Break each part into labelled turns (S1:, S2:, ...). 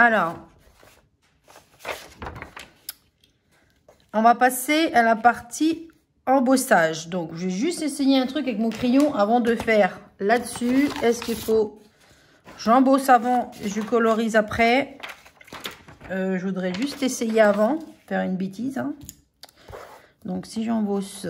S1: Alors, on va passer à la partie embossage. Donc, je vais juste essayer un truc avec mon crayon avant de faire là-dessus. Est-ce qu'il faut... J'embosse avant, je colorise après. Je voudrais juste essayer avant, faire une bêtise. Hein. Donc, si j'embosse...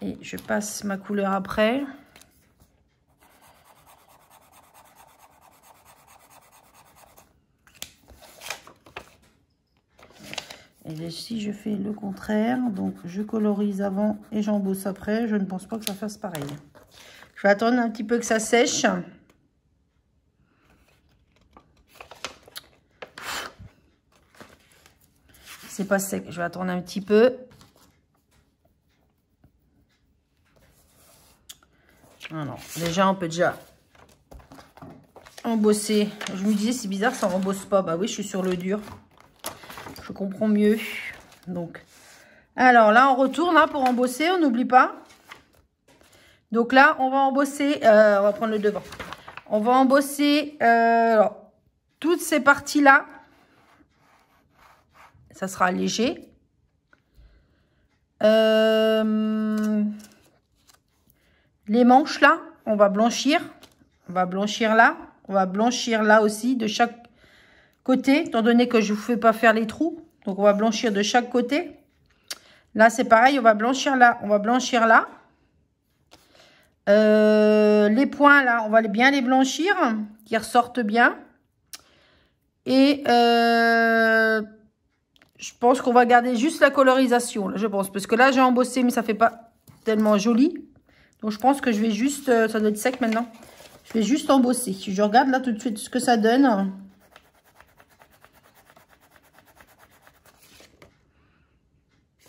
S1: Et je passe ma couleur après. Et si je fais le contraire, donc je colorise avant et j'embosse après, je ne pense pas que ça fasse pareil. Je vais attendre un petit peu que ça sèche. C'est pas sec, je vais attendre un petit peu. Alors, déjà, on peut déjà embosser. Je me disais, c'est bizarre, ça rembosse pas. Bah oui, je suis sur le dur. Je comprends mieux. Donc, alors là, on retourne hein, pour embosser, on n'oublie pas. Donc là, on va embosser, on va prendre le devant. On va embosser alors, toutes ces parties-là. Ça sera léger. Les manches là, on va blanchir. On va blanchir là. On va blanchir là aussi de chaque côté, étant donné que je ne vous fais pas faire les trous. Donc, on va blanchir de chaque côté. Là, c'est pareil, on va blanchir là. On va blanchir là. Les points là, on va bien les blanchir, qu'ils ressortent bien. Et je pense qu'on va garder juste la colorisation, là, je pense. Parce que là, j'ai embossé, mais ça fait pas tellement joli. Donc, je pense que je vais juste... ça doit être sec maintenant. Je vais juste embosser. Je regarde là tout de suite ce que ça donne.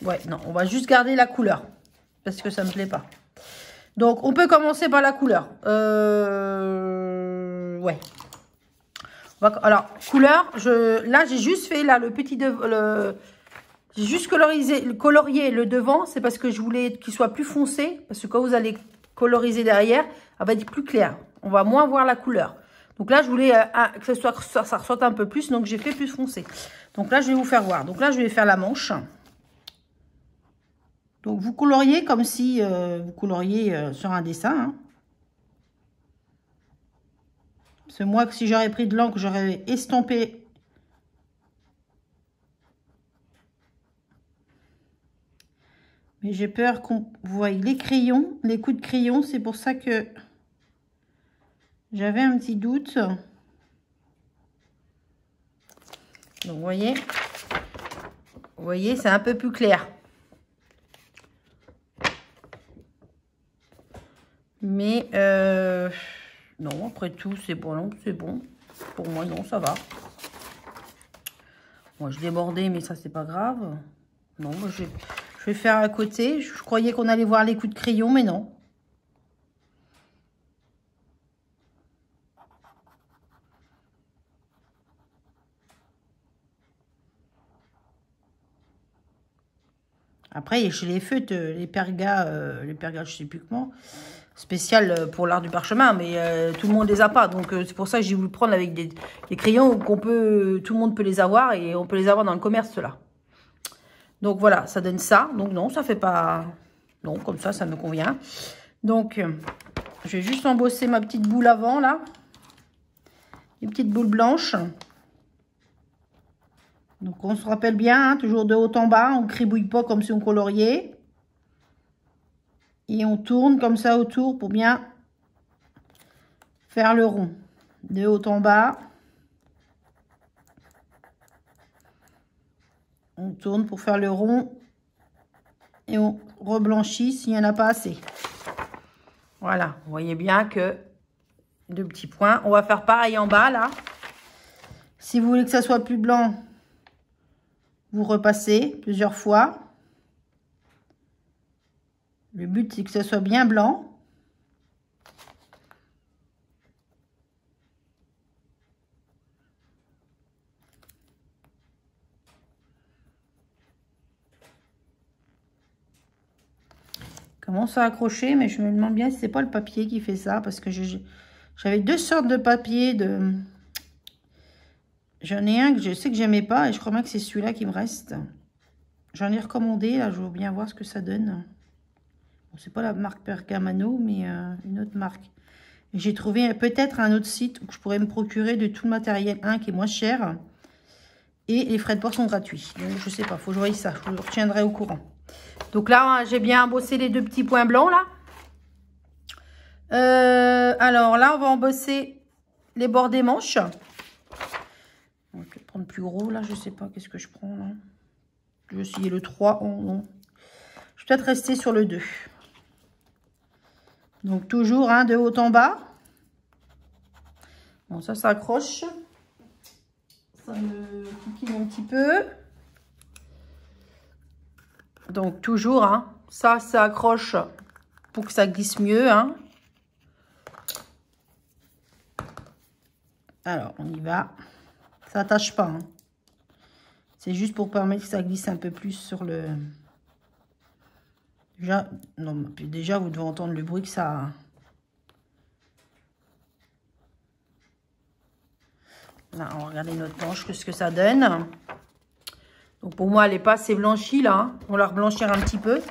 S1: Ouais, non, on va juste garder la couleur. Parce que ça ne me plaît pas. Donc, on peut commencer par la couleur. Ouais. Alors, couleur, là, j'ai juste fait là, le petit... J'ai juste colorié le devant. C'est parce que je voulais qu'il soit plus foncé. Parce que quand vous allez coloriser derrière, elle va être plus claire. On va moins voir la couleur. Donc là, je voulais que ça ressorte un peu plus. Donc, j'ai fait plus foncé. Donc là, je vais vous faire voir. Donc là, je vais faire la manche. Donc, vous coloriez comme si vous coloriez sur un dessin. Hein. C'est moi que si j'aurais pris de l'encre, j'aurais estampé. Mais j'ai peur qu'on voie les crayons, les coups de crayon. C'est pour ça que j'avais un petit doute. Donc, vous voyez, c'est un peu plus clair. Mais, non, après tout, c'est bon, non, c'est bon. Pour moi, non, ça va. Moi, je débordais, mais ça, c'est pas grave. Non, moi, je vais faire à côté. Je croyais qu'on allait voir les coups de crayon, mais non. Après, chez les feutres, les pergas, je sais plus comment, spécial pour l'art du parchemin, mais tout le monde les a pas. Donc, c'est pour ça que j'ai voulu prendre avec des crayons tout le monde peut les avoir et on peut les avoir dans le commerce, ceux-là. Donc, voilà, ça donne ça. Donc, non, ça fait pas... Non, comme ça me convient. Donc, je vais juste embosser ma petite boule avant, là. Une petite boule blanche. Donc, on se rappelle bien, hein, toujours de haut en bas. On ne cribouille pas comme si on coloriait. Et on tourne comme ça autour pour bien faire le rond. De haut en bas. On tourne pour faire le rond. Et on reblanchit s'il n'y en a pas assez. Voilà, vous voyez bien que deux petits points. On va faire pareil en bas, là. Si vous voulez que ça soit plus blanc, vous repassez plusieurs fois. Le but, c'est que ça soit bien blanc. commence à accrocher, mais je me demande bien si c'est pas le papier qui fait ça, parce que j'avais deux sortes de papier. J'en ai un que je sais que j'aimais pas, et je crois bien que c'est celui-là qui me reste. J'en ai recommandé, là, je veux bien voir ce que ça donne. Bon, c'est pas la marque Pergamano, mais une autre marque. J'ai trouvé peut-être un autre site où je pourrais me procurer de tout le matériel, qui est moins cher. Et les frais de port sont gratuits. Donc, je sais pas, faut que je voie ça. Je vous retiendrai au courant. Donc là, j'ai bien embossé les deux petits points blancs, là. Alors là, on va embosser les bords des manches. Donc, je vais prendre plus gros, là. Je sais pas, qu'est-ce que je prends, là. Je vais essayer le 3. Oh, non. Je vais peut-être rester sur le 2. Donc, toujours, de haut en bas. Bon, ça accroche. Ça me coquille un petit peu. Donc, toujours, ça accroche pour que ça glisse mieux, Alors, on y va. Ça n'attache pas, C'est juste pour permettre que ça glisse un peu plus sur le... Déjà, vous devez entendre le bruit que ça... Là, on va regarder notre planche, ce que ça donne. Donc, pour moi, elle n'est pas assez blanchie, là. On va la reblanchir un petit peu.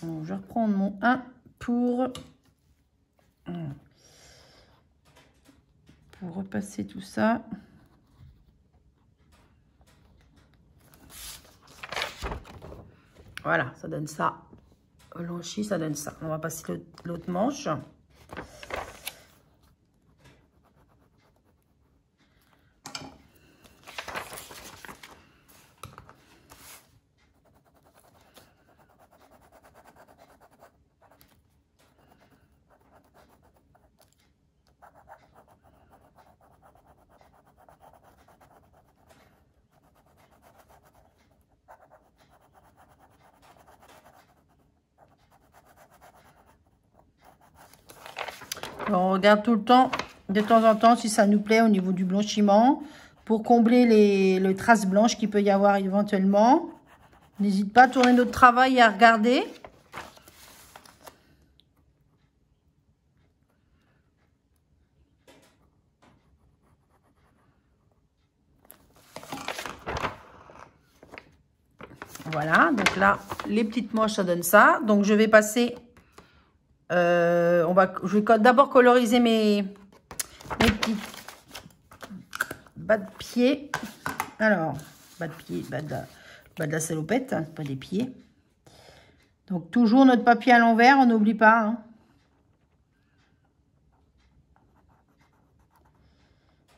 S1: Alors, je vais reprendre mon 1 pour repasser tout ça. Voilà, ça donne ça. Blanchi, ça donne ça. On va passer l'autre manche. Alors, on regarde tout le temps, de temps en temps, si ça nous plaît au niveau du blanchiment, pour combler les traces blanches qu'il peut y avoir éventuellement. N'hésite pas à tourner notre travail et à regarder. Voilà, donc là, les petites manches, ça donne ça. Donc, je vais passer... je vais d'abord coloriser mes petits bas de pied. Alors, bas de la salopette, pas des pieds. Donc, toujours notre papier à l'envers, on n'oublie pas.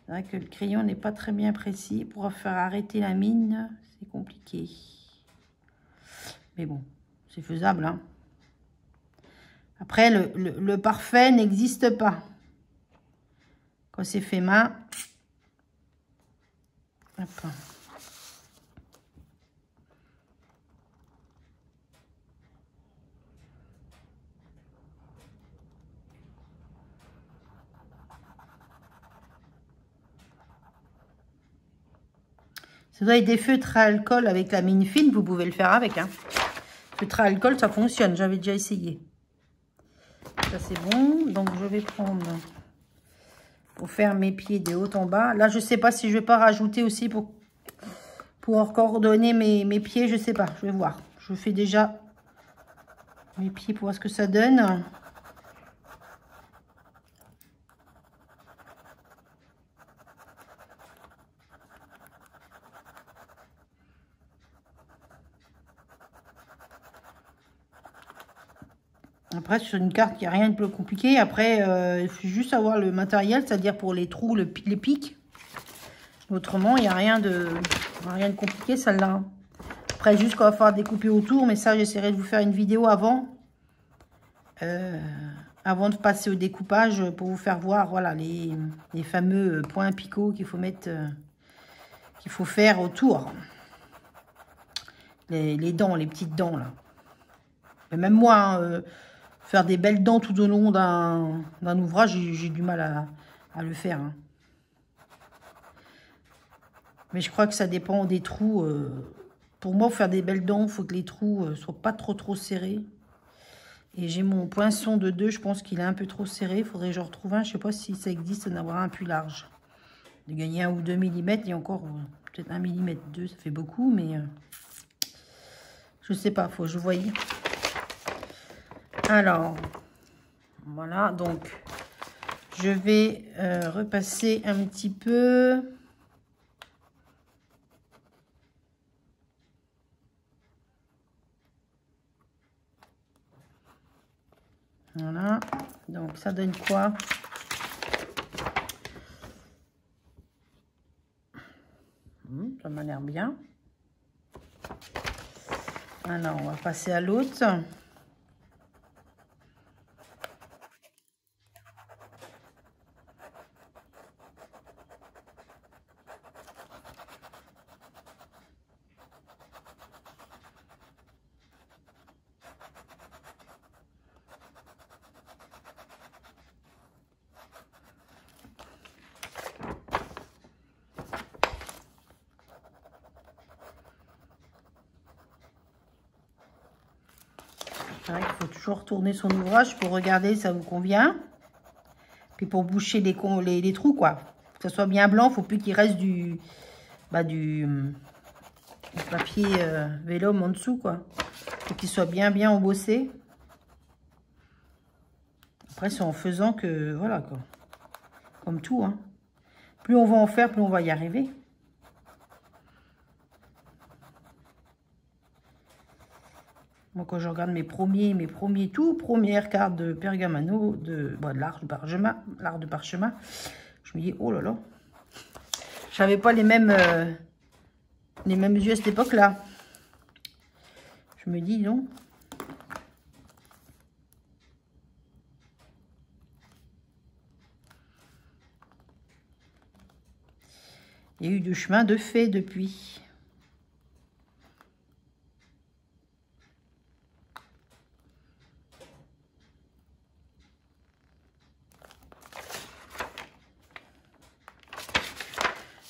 S1: C'est vrai que le crayon n'est pas très bien précis. Pour faire arrêter la mine, c'est compliqué. Mais bon, c'est faisable, Après, le parfait n'existe pas. Quand c'est fait main. Hop. Si vous avez des feutres à alcool avec la mine fine, vous pouvez le faire avec. Feutre à alcool, ça fonctionne. J'avais déjà essayé. Ça, c'est bon. Donc, je vais prendre pour faire mes pieds de haut en bas. Là, je ne sais pas si je vais pas rajouter aussi pour coordonner mes pieds. Je ne sais pas. Je vais voir. Je fais déjà mes pieds pour voir ce que ça donne. Après, sur une carte, il n'y a rien de plus compliqué. Après, il faut juste avoir le matériel, c'est-à-dire pour les trous, les pics. Autrement, il n'y a rien de compliqué, celle-là. Après, juste qu'on va falloir découper autour. Mais ça, j'essaierai de vous faire une vidéo avant. Avant de passer au découpage, pour vous faire voir, voilà, les fameux points picots qu'il faut mettre, qu'il faut faire autour. Les dents, les petites dents, là. Mais même moi, faire des belles dents tout au long d'un ouvrage, j'ai du mal à le faire. Hein. Mais je crois que ça dépend des trous. Pour moi, pour faire des belles dents, il faut que les trous soient pas trop serrés. Et j'ai mon poinçon de 2, je pense qu'il est un peu trop serré. Il faudrait que je retrouve un. Je sais pas si ça existe d'en avoir un plus large. De gagner 1 ou 2 mm. Et encore, peut-être 1 mm 2, ça fait beaucoup. Mais je sais pas, faut que je voie. Alors, voilà. Donc, je vais repasser un petit peu. Voilà, donc ça donne quoi? Ça m'a l'air bien. Alors, on va passer à l'autre. C'est vrai qu'il faut toujours tourner son ouvrage pour regarder si ça vous convient. Puis pour boucher les trous, quoi. Que ça soit bien blanc, il ne faut plus qu'il reste du papier vélum en dessous, quoi. Il faut qu'il soit bien embossé. Après, c'est en faisant que, voilà, quoi. Comme tout, hein. Plus on va en faire, plus on va y arriver. Moi, quand je regarde mes tout premières cartes de pergamano, de l'art de parchemin, je me dis, oh là là, j'avais pas les mêmes yeux à cette époque-là. Je me dis, non. Il y a eu du chemin de fait depuis.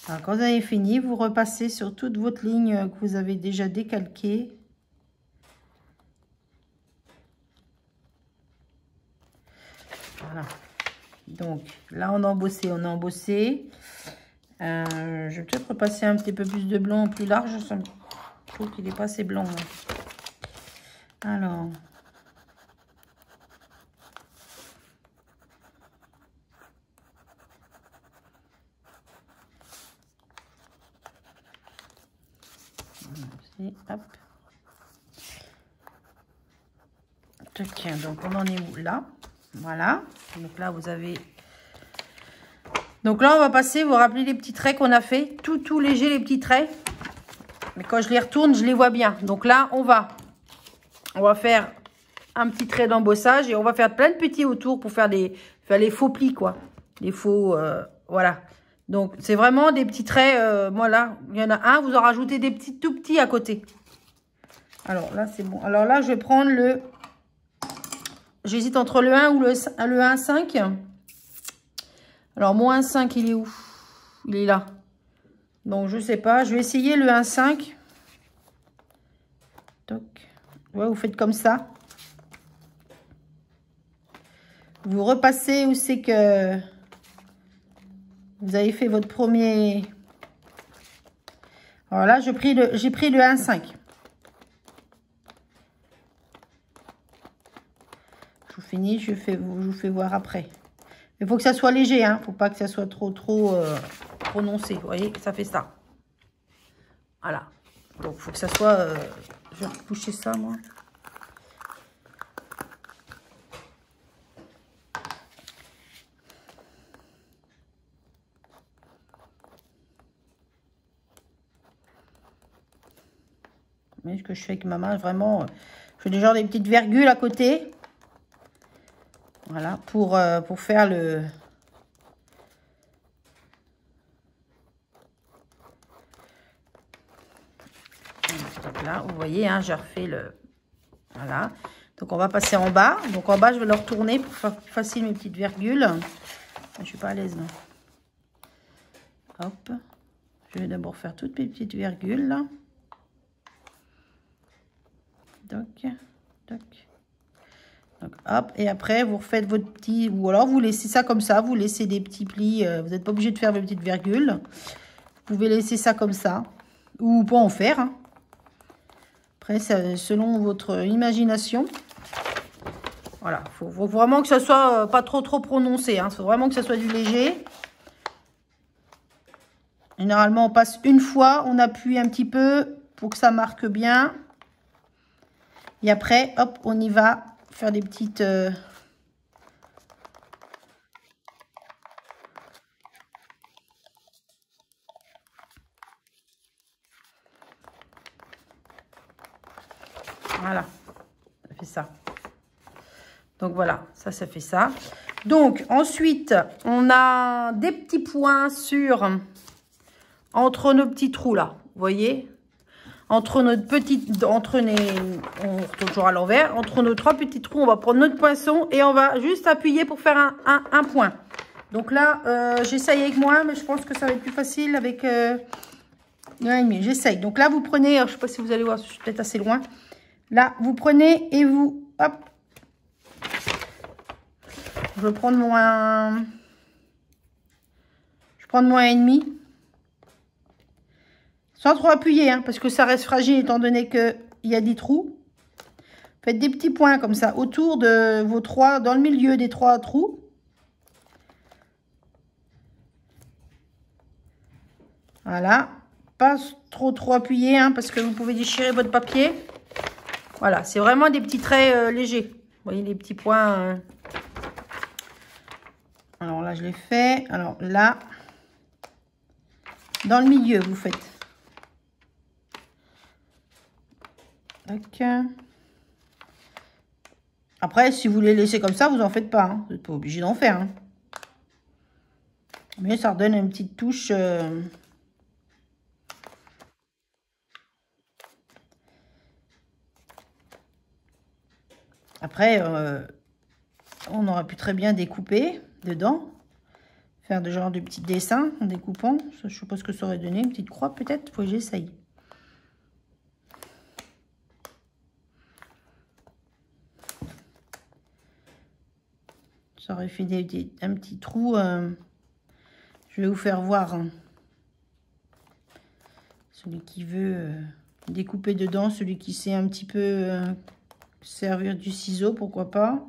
S1: Alors, quand vous avez fini, vous repassez sur toute votre ligne que vous avez déjà décalquée. Voilà. Donc, là, on a embossé, je vais peut-être repasser un petit peu plus de blanc plus large. Je trouve qu'il n'est pas assez blanc. Hein. Alors... hop. Tiens, donc on en est où là? Voilà. Donc là, vous avez... Donc là, on va passer, vous vous rappelez les petits traits qu'on a fait? Tout léger, les petits traits. Mais quand je les retourne, je les vois bien. Donc là, on va faire un petit trait d'embossage et on va faire plein de petits autour pour faire les faux plis, quoi. Les faux... voilà. Donc, c'est vraiment des petits traits. Moi, là, il y en a un. Vous en rajoutez des petits, tout petits à côté. Alors, là, c'est bon. Alors là, je vais prendre le... J'hésite entre le 1 ou le 1,5. Alors, mon 1,5, il est où? Il est là. Donc, je sais pas. Je vais essayer le 1,5. Toc. Ouais, vous faites comme ça. Vous repassez où c'est que... Vous avez fait votre premier... Alors là, j'ai pris le 1,5. Je vous finis, je vous fais voir après. Il faut que ça soit léger, hein. Faut pas que ça soit trop prononcé. Vous voyez, ça fait ça. Voilà. Donc, il faut que ça soit... je vais toucher ça, moi. Vous voyez ce que je fais avec ma main, vraiment... Je fais déjà des petites virgules à côté. Voilà, pour faire le... Donc là, vous voyez, hein, j'ai refait le... Voilà. Donc, on va passer en bas. Donc, en bas, je vais le retourner pour faire plus facile mes petites virgules. Je suis pas à l'aise, là. Hop. Je vais d'abord faire toutes mes petites virgules, là. Donc, hop. Et après, vous refaites votre petit... Ou alors, vous laissez ça comme ça. Vous laissez des petits plis. Vous n'êtes pas obligé de faire vos petites virgules. Vous pouvez laisser ça comme ça. Ou pas en faire. Hein. Après, c'est selon votre imagination. Voilà. Il faut vraiment que ça soit pas trop prononcé. Il faut vraiment que ça soit du léger. Généralement, on passe une fois. On appuie un petit peu pour que ça marque bien. Et après, hop, on y va faire des petites... Voilà, ça fait ça. Donc voilà, ça fait ça. Donc ensuite, on a des petits points entre nos petits trous là. Vous voyez? Entre notre petite, on retourne toujours à l'envers. Entre nos 3 petits trous, on va prendre notre poinçon et on va juste appuyer pour faire un point. Donc là, j'essaye avec moi, mais je pense que ça va être plus facile avec 1,5. J'essaye. Donc là, vous prenez, je ne sais pas si vous allez voir, je suis peut-être assez loin. Là, vous prenez et vous, hop. Je vais prendre mon 1,5. Sans trop appuyer, hein, parce que ça reste fragile étant donné qu'il y a des trous. Faites des petits points comme ça autour de vos 3, dans le milieu des 3 trous. Voilà. Pas trop appuyer, hein, parce que vous pouvez déchirer votre papier. Voilà, c'est vraiment des petits traits légers. Vous voyez les petits points. Alors là, je l'ai fait. Alors là, dans le milieu, vous faites. Tac. Après, si vous les laissez comme ça, vous n'en faites pas. Hein. Vous n'êtes pas obligé d'en faire. Hein. Mais ça redonne une petite touche. Après, on aurait pu très bien découper dedans. Faire de genre de petits dessins en découpant. Ça, je ne sais pas ce que ça aurait donné. Une petite croix peut-être. Il faut que j'essaye. Ça aurait fait un petit trou. Je vais vous faire voir. Hein. Celui qui veut découper dedans. Celui qui sait un petit peu servir du ciseau. Pourquoi pas.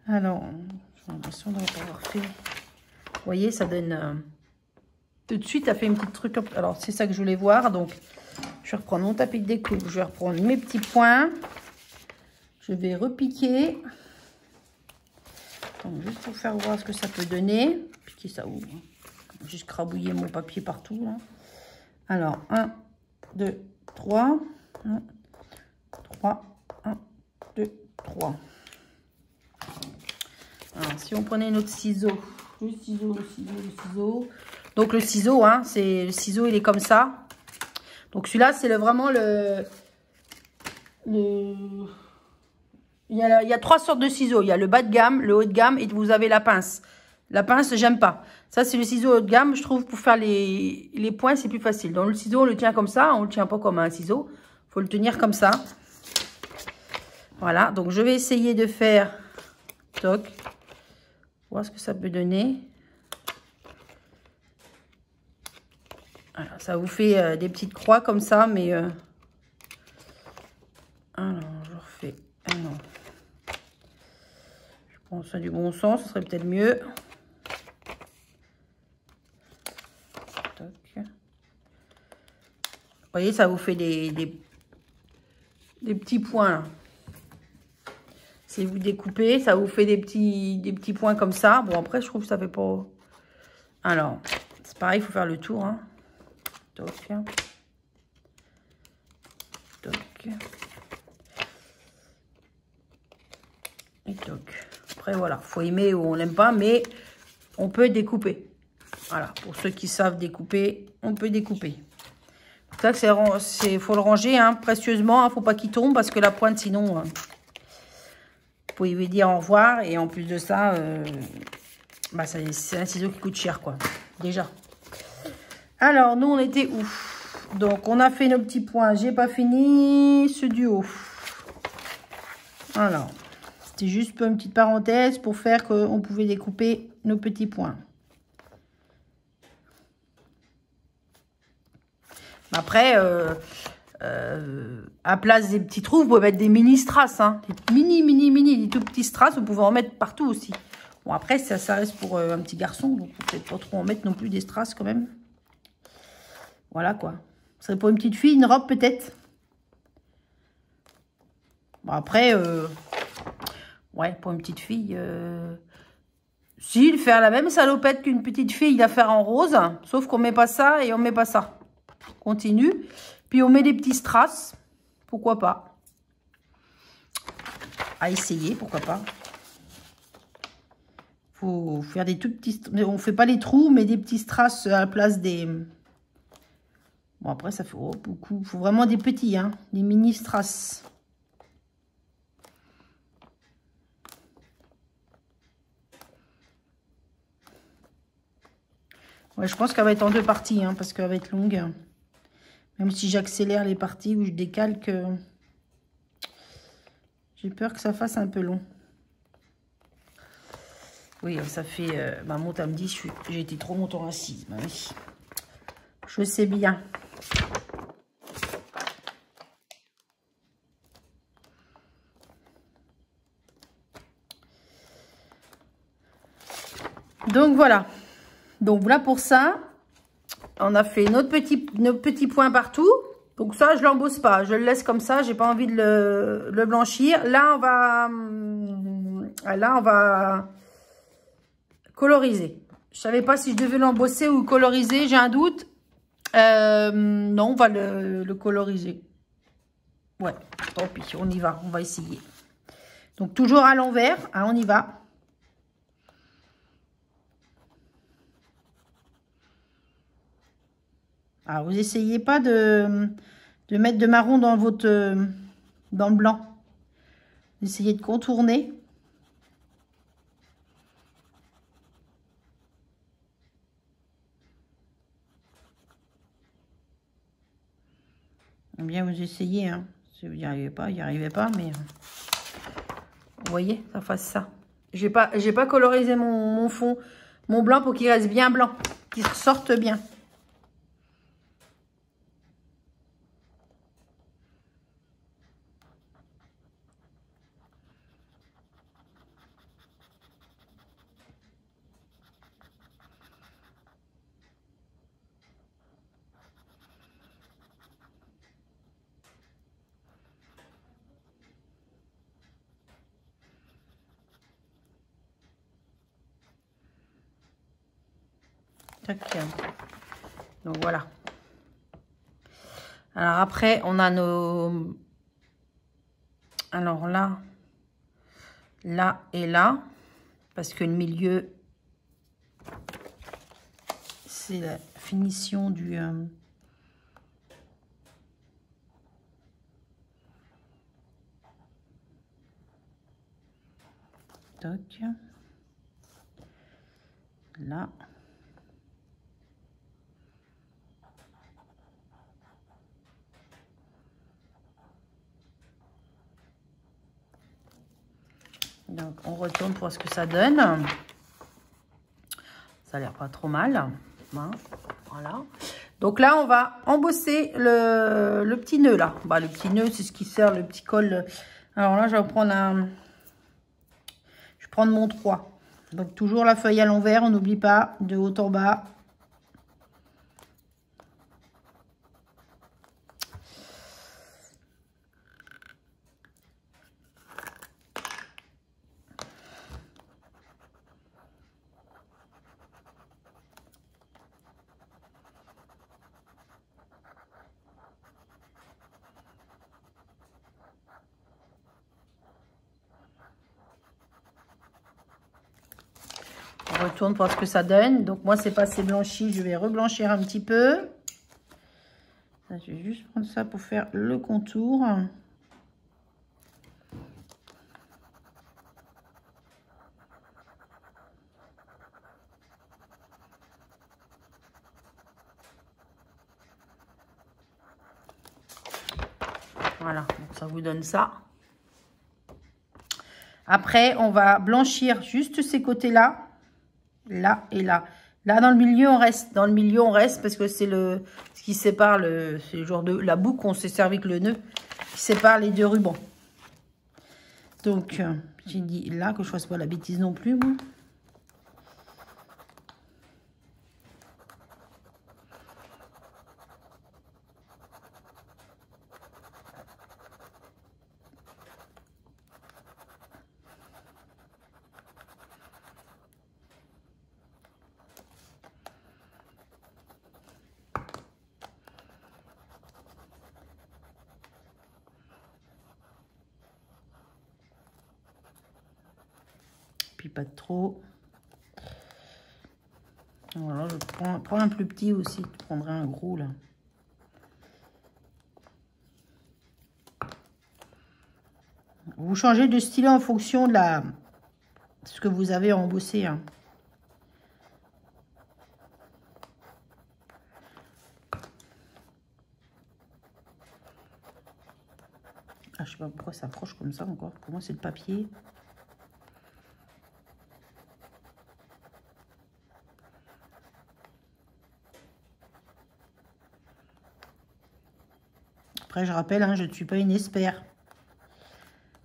S1: Alors, j'ai l'impression d'avoir fait... Vous voyez, ça donne... tout de suite, ça fait une petite truc... Alors, c'est ça que je voulais voir. Donc, je vais reprendre mon tapis de découpe. Je vais reprendre mes petits points. Je vais repiquer. Donc, juste pour faire voir ce que ça peut donner. Piquer ça ouvre. Juste crabouiller mon papier partout. Là. Alors, 1, 2, 3. 1, 3. 1, 2, 3. Alors, si on prenait notre ciseau, le ciseau. Donc le ciseau, hein, le ciseau, il est comme ça. Donc celui-là, c'est vraiment il y a 3 sortes de ciseaux. Il y a le bas de gamme, le haut de gamme et vous avez la pince. La pince, j'aime pas. Ça, c'est le ciseau haut de gamme. Je trouve pour faire les points, c'est plus facile. Donc le ciseau, on le tient comme ça. On le tient pas comme un ciseau. Il faut le tenir comme ça. Voilà. Donc je vais essayer de faire... Toc. Voir ce que ça peut donner. Alors, ça vous fait des petites croix comme ça, mais... Alors, je refais un an. Je prends ça du bon sens, ce serait peut-être mieux. Toc. Vous voyez, ça vous fait des petits points, là. Si vous découpez, ça vous fait des petits points comme ça. Bon, après, je trouve que ça fait pas... Alors, c'est pareil, il faut faire le tour. Hein. Toc. Toc. Et toc. Après, voilà. Il faut aimer ou on n'aime pas, mais on peut découper. Voilà. Pour ceux qui savent découper, on peut découper. Ça, faut le ranger hein, précieusement. Hein, faut pas qu'il tombe parce que la pointe, sinon, vous pouvez lui dire au revoir. Et en plus de ça, bah, c'est un ciseau qui coûte cher, quoi. Déjà. Alors, nous, on était où? Donc, on a fait nos petits points. J'ai pas fini ce du haut. Alors, c'était juste une petite parenthèse pour faire qu'on pouvait découper nos petits points. Après, à place des petits trous, vous pouvez mettre des mini strass. Hein. Des mini, des tout petits strass. Vous pouvez en mettre partout aussi. Bon, après, ça reste pour un petit garçon. Donc, vous ne pouvez pas trop en mettre non plus des strass quand même. Voilà quoi. Ce serait pour une petite fille, une robe peut-être. Bon, après, ouais, pour une petite fille... Si, faire la même salopette qu'une petite fille, la faire en rose. Sauf qu'on met pas ça et on met pas ça. Continue. Puis on met des petits strass. Pourquoi pas. À essayer, pourquoi pas. Faut faire des tout petits... On fait pas les trous, mais des petits strass à la place des... Bon, après, ça fait beaucoup. Il faut vraiment des petits, hein. Des mini strass. Ouais, je pense qu'elle va être en deux parties, hein, parce qu'elle va être longue. Même si j'accélère les parties ou je décalque, j'ai peur que ça fasse un peu long. Oui, ça fait... ma montre, elle me dit j'ai été trop longtemps assise. Bah, oui. Je sais bien. Donc voilà. Donc voilà pour ça. On a fait nos petits points partout. Donc ça, je ne l'embosse pas. Je le laisse comme ça. J'ai pas envie de le blanchir. Là, on va coloriser. Je savais pas si je devais l'embosser ou coloriser. J'ai un doute. Non, on va le coloriser. Ouais, tant pis. On y va. On va essayer. Donc toujours à l'envers. Hein, on y va. Alors, vous essayez pas de mettre de marron dans dans le blanc. Vous essayez de contourner. Bien, vous essayez. Hein. Si vous n'y arrivez pas, mais vous voyez, ça fasse ça. J'ai pas colorisé mon fond, mon blanc pour qu'il reste bien blanc, qu'il ressorte bien. Tac. Donc voilà. Alors après, on a nos... Alors là et là. Parce que le milieu, c'est la finition du... Toc. Là. Donc, on retourne pour voir ce que ça donne. Ça a l'air pas trop mal. Hein, voilà. Donc là, on va embosser le petit nœud, là. Bah, le petit nœud, c'est ce qui sert, le petit col. Alors là, je vais prendre Je vais prendre mon 3. Donc, toujours la feuille à l'envers. On n'oublie pas, de haut en bas. On retourne pour voir ce que ça donne. Donc moi, c'est pas assez blanchi. Je vais reblanchir un petit peu. Je vais juste prendre ça pour faire le contour. Voilà, donc ça vous donne ça. Après, on va blanchir juste ces côtés-là, là et là. Là, dans le milieu, on reste. Dans le milieu, on reste parce que c'est ce qui sépare c'est le genre de la boucle qu'on s'est servi avec le nœud qui sépare les deux rubans. Donc, j'ai dit là que je fasse pas la bêtise non plus, moi. Pas trop. Voilà, je prends un plus petit aussi. Je prendrai un gros là. Vous changez de stylet en fonction de ce que vous avez embossé. Hein. Ah, je sais pas pourquoi ça approche comme ça encore. Pour moi, c'est le papier. Après, je rappelle, hein, je ne suis pas une expert.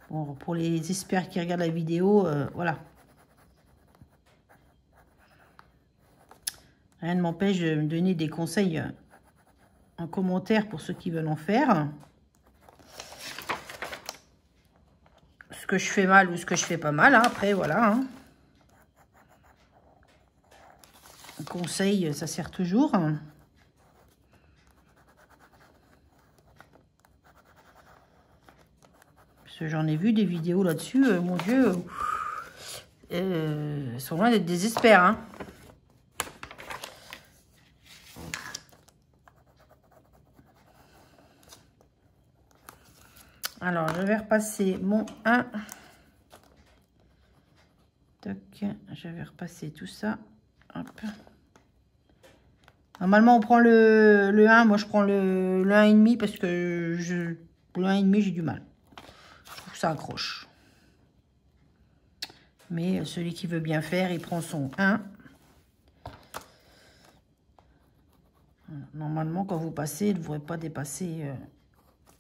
S1: Bon, pour les experts qui regardent la vidéo, voilà. Rien ne m'empêche de me donner des conseils en commentaire pour ceux qui veulent en faire. Ce que je fais mal ou ce que je fais pas mal. Hein, après, voilà. Hein. Un conseil, ça sert toujours. J'en ai vu des vidéos là-dessus, mon Dieu, sont loin d'être des experts. Hein. Alors, je vais repasser mon 1. Toc, je vais repasser tout ça. Hop. Normalement, on prend le 1. Moi, je prends le 1,5 parce que le 1,5, j'ai du mal. Ça accroche. Mais celui qui veut bien faire, il prend son 1. Normalement, quand vous passez, il ne devrait pas dépasser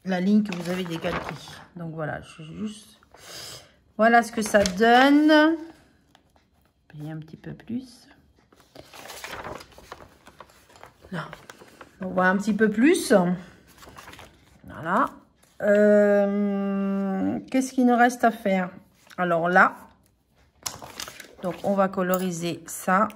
S1: la ligne que vous avez décalquée. Donc voilà, je suis juste... Voilà ce que ça donne. Payer un petit peu plus. Là. On voit un petit peu plus. Voilà. Qu'est-ce qu'il nous reste à faire? Alors là, donc on va coloriser ça.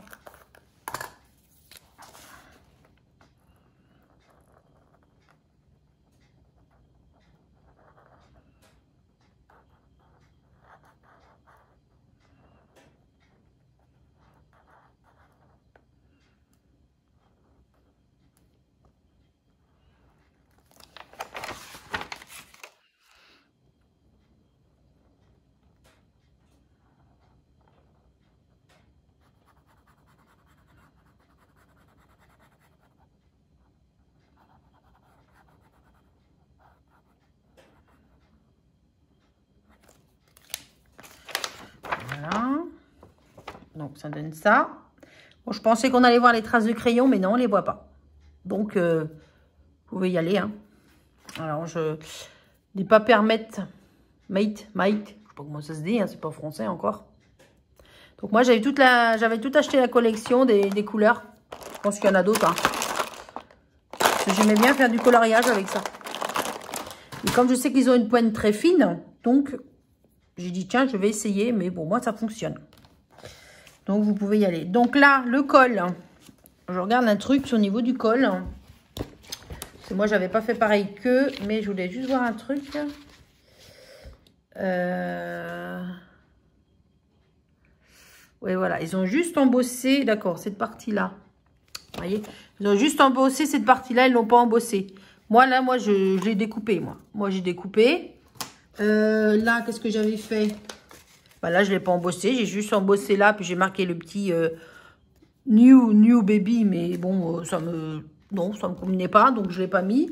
S1: Voilà. Donc, ça donne ça. Bon, je pensais qu'on allait voir les traces de crayon, mais non, on ne les voit pas. Donc, vous pouvez y aller. Hein. Alors, je n'ai pas permettre... Mate, je ne sais pas comment ça se dit, hein, c'est pas français encore. Donc, moi, j'avais tout acheté la collection des couleurs. Je pense qu'il y en a d'autres. Hein. J'aimais bien faire du coloriage avec ça. Et comme je sais qu'ils ont une pointe très fine, donc... J'ai dit, tiens, je vais essayer, mais bon, moi, ça fonctionne. Donc, vous pouvez y aller. Donc là, le col. Je regarde un truc au niveau du col. Parce que moi, j'avais pas fait pareil qu'eux, mais je voulais juste voir un truc. Oui, voilà. Ils ont juste embossé, d'accord, cette partie-là. Vous voyez? Ils ont juste embossé cette partie-là, ils ne l'ont pas embossé. Moi, là, je l'ai découpé, moi. Moi, j'ai découpé. Là, qu'est-ce que j'avais fait? Bah, là, je ne l'ai pas embossé. J'ai juste embossé là, puis j'ai marqué le petit new baby. Mais bon, non, ça me convenait pas, donc je ne l'ai pas mis.